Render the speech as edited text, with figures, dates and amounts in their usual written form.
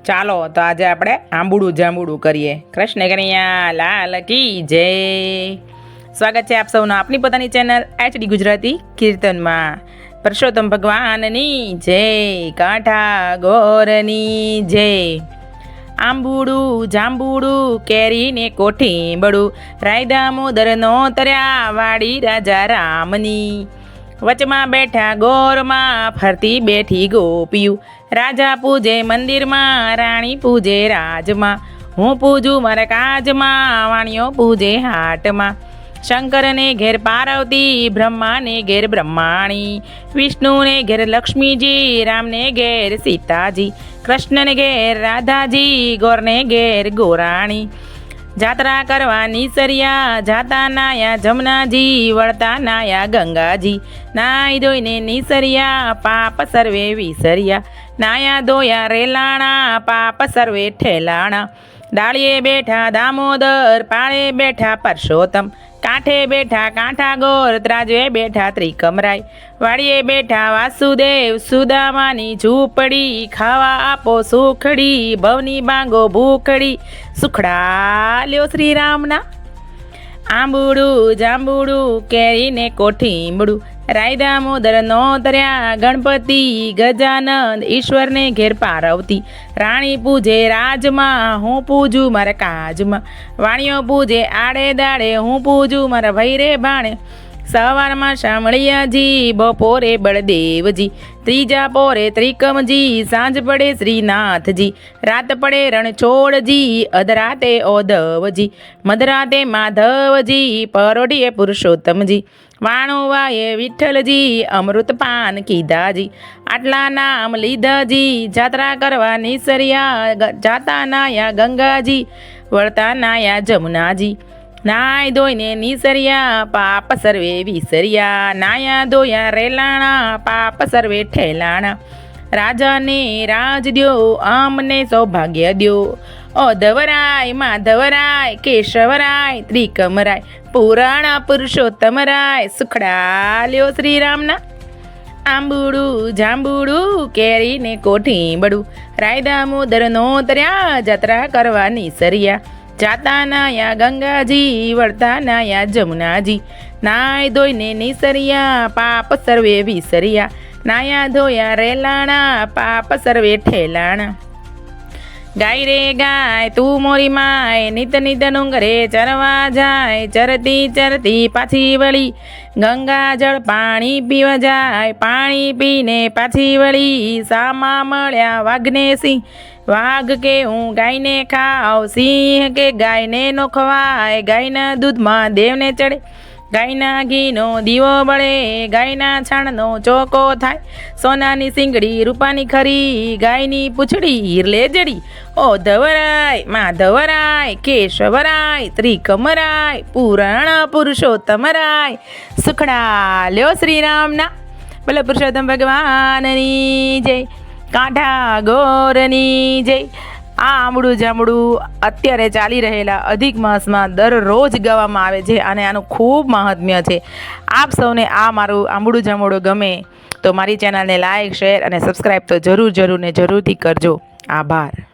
ચાલો તો આજે આપણે આંબુડું જાંબુડું કરીએ. કૃષ્ણ કનૈયા લાલ કી જય. સ્વાગત છે આપ સૌનો આપની પોતાની ચેનલ HD ગુજરાતી કીર્તનમાં. પરસોત્તમ ભગવાનની જય, કાંઠા ગોરની જય. આંબુડું જાંબુડું કેરીને કોઠીંબડું, રાય દામોદર નો તર્યા વાડી રાજા રામની. વચમાં બેઠા ગોરમાં ફરતી બેઠી ગોપિયું, રાજા પૂજે મંદિરમાં રાણી પૂજે રાજમાં. હું પૂજું મારા કાજમાં વાણીઓ પૂજે હાટમાં. શંકરને ઘેર પાર્વતી, બ્રહ્માને ઘેર બ્રહ્માણી, વિષ્ણુને ઘેર લક્ષ્મીજી, રામને ઘેર સીતાજી, કૃષ્ણને ઘેર રાધાજી, ગોરને ઘેર ગોરાણી. જાત્રા કરવાની સરિયા જાતા નાયા જમનાજી, વળતા નાયા ગંગાજી. નાઈ ધોઈને નિસરિયા પાપ સર્વે વિસરિયા, નાયા ધોયા રેલાણા પાપ સર્વે ઠેલાણા. ડાળીએ બેઠા દામોદર, પાળે બેઠા પરસોત્તમ, કાંઠે બેઠા કાંઠા ગોર, ત્રાજવે બેઠા ત્રિકમરાય. વાડીએ બેઠા વાસુદેવ, સુદામાની ઝૂંપડી, ખાવા આપો સુખડી, ભવની બાંગો ભૂખડી, સુખડા લ્યો શ્રી રામના. આંબુડું જાંબુડું કેરીને કોઠીંબડું, રાય દામોદર નો તર્યા ગણપતિ, ગજાનંદ ઈશ્વરને ઘેર પાર્વતી, રાણી પૂજે રાજમાં, હું પૂજું મારા કાજમાં. વાણીઓ પૂજે આડે દાડે, હું પૂજું મારા ભૈરે ભાણે. સવારમાં શામળિયાજી, બપોરે બળદેવજી, ત્રીજા પોરે ત્રિકમજી, સાંજ પડે શ્રીનાથજી, રાત પડે રણછોડજી, અધરાતે ઓધવજી, મધરાતે માધવજી, પરોઢીએ પુરુષોત્તમજી, વાણુવાએ વિઠ્ઠલજી, અમૃત પાન કીધાજી. આટલા નામ લીધાજી, જાત્રા કરવા નિસર્યા જાતા નાયા ગંગાજી, વળતા નાયા જમુનાજી. નાય ધોઈને નિસર્યા પાપ સર્વે વિસર્યા, નાયા ધોયા રેલાણા પાપ સર્વે ઠેલાણા. રાજાને રાજ દ્યો, આમને સૌભાગ્ય દ્યો, ઓધવરાય માધવરાય કેશવરાય ત્રિકમરાય, પુરાણા પુરુષોત્તમરાય, સુખડા લ્યો શ્રી રામના. આંબુડું જાંબુડું કેરીને કોઠીંબડું, રાય દામોદર નો તર્યા જાત્રા કરવા નિસર્યા. જાતા નાયા ગંગાજી, વળતા નાયા જમુનાજી, નાય ધોઈને નિસર્યા પાપ સર્વે વિસર્યા, નાયા ધોયા રેલાણા પાપ સર્વે ઠેલાણા. ગાય રે ગાય તું મોરી માય, નિત નિત ડુંગરે ચરવા જાય, ચરતી ચરતી પાછી વળી, ગંગા જળ પાણી પીવા જાય, પાણી પીને પાછી વળી. સામા મળ્યા વાઘને સિંહ, વાઘ કે હું ગાયને ખાવ, સિંહ કે ગાયને નો ખવાય, ગાયના દૂધમાં દેવને ચડે, ગાયના ઘીનો દીવો બળે, ગાયના છાણનો ચોકો થાય, સોનાની સિંગડી રૂપાની ખરી, ગાયની પૂંછડી હીરલે જડી. ઓ ધવરાય માધવરાય કેશવરાય ત્રિકમરાય, પુરાણ પુરુષોત્તમરાય, સુખડા લ્યો શ્રી રામના. બોલો પુરુષોત્તમ ભગવાનની જય, કાંઠા ગોરની જય. આ આંબુડું જાંબુડું અત્યારે ચાલી રહેલા અધિક માસમાં દરરોજ ગાવામાં આવે છે અને આનું ખૂબ મહાત્મ્ય છે. આપ સૌને આ મારું આંબુડું જાંબુડું ગમે તો મારી ચેનલને લાઈક શેર અને સબસ્ક્રાઈબ તો જરૂર ને જરૂરથી કરજો. આભાર.